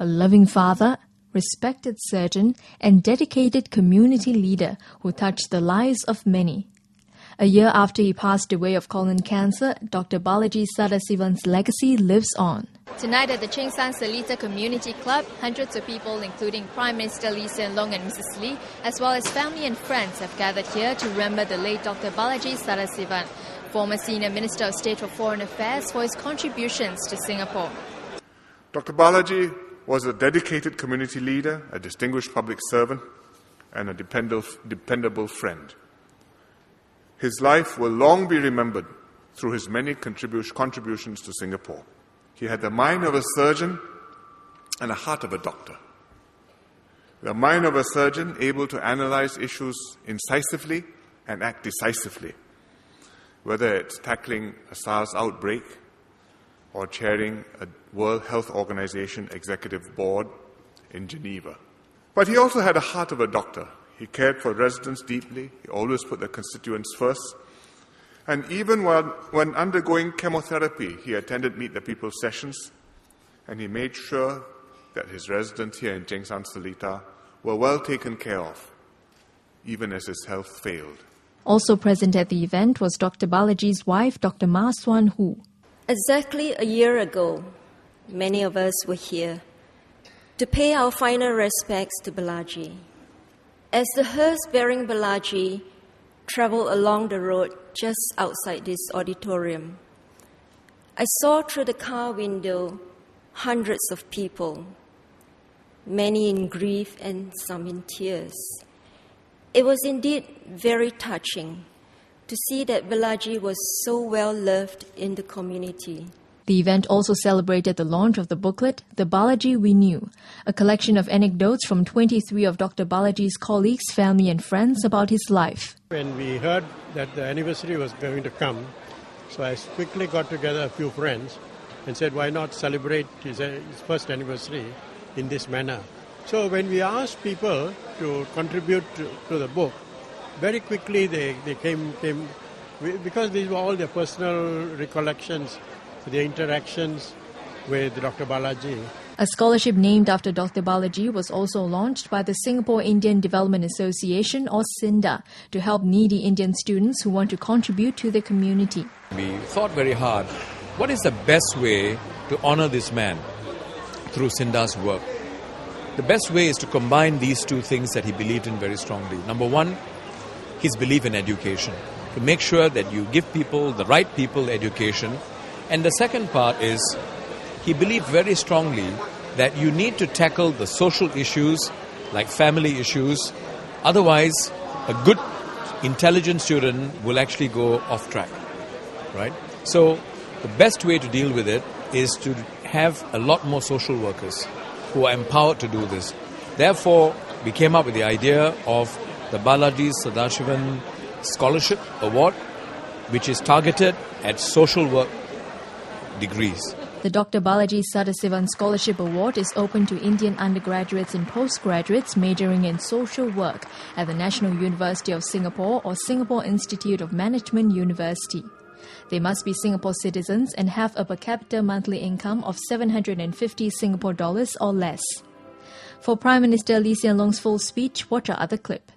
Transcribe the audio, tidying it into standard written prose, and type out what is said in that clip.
a loving father, respected surgeon, and dedicated community leader who touched the lives of many. A year after he passed away of colon cancer, Dr Balaji Sadasivan's legacy lives on. Tonight at the Chengsang Selita Community Club, hundreds of people, including Prime Minister Lee Hsien Loong and Mrs. Lee, as well as family and friends, have gathered here to remember the late Dr Balaji Sadasivan, former Senior Minister of State for Foreign Affairs, for his contributions to Singapore. Dr Balaji was a dedicated community leader, a distinguished public servant, and a dependable friend. His life will long be remembered through his many contributions to Singapore. He had the mind of a surgeon and a heart of a doctor. The mind of a surgeon able to analyze issues incisively and act decisively, whether it's tackling a SARS outbreak or chairing a World Health Organization executive board in Geneva. But he also had a heart of a doctor. He cared for residents deeply. He always put the constituents first. And even when undergoing chemotherapy, he attended Meet the People sessions, and he made sure that his residents here in Chengsang Selita were well taken care of, even as his health failed. Also present at the event was Dr Balaji's wife, Dr Ma Suan Hu. Exactly a year ago, many of us were here to pay our final respects to Balaji. As the hearse bearing Balaji traveled along the road just outside this auditorium, I saw through the car window hundreds of people, many in grief and some in tears. It was indeed very touching to see that Balaji was so well loved in the community. The event also celebrated the launch of the booklet, The Balaji We Knew, a collection of anecdotes from 23 of Dr Balaji's colleagues, family and friends about his life. When we heard that the anniversary was going to come, so I quickly got together a few friends and said, why not celebrate his first anniversary in this manner? So when we asked people to contribute to the book, very quickly they came, because these were all their personal recollections, their interactions with Dr Balaji. A scholarship named after Dr Balaji was also launched by the Singapore Indian Development Association, or SINDA, to help needy Indian students who want to contribute to the community. We thought very hard, what is the best way to honor this man through SINDA's work? The best way is to combine these two things that he believed in very strongly. Number one, his belief in education, to make sure that you give people, the right people, education. And the second part is, he believed very strongly that you need to tackle the social issues like family issues. Otherwise, a good, intelligent student will actually go off track, right? So the best way to deal with it is to have a lot more social workers who are empowered to do this. Therefore, we came up with the idea of the Balaji Sadasivan Scholarship Award, which is targeted at social work degrees. The Dr Balaji Sadasivan Scholarship Award is open to Indian undergraduates and postgraduates majoring in social work at the National University of Singapore or Singapore Institute of Management University. They must be Singapore citizens and have a per capita monthly income of 750 Singapore dollars or less. For Prime Minister Lee Hsien Loong's full speech, watch our other clip.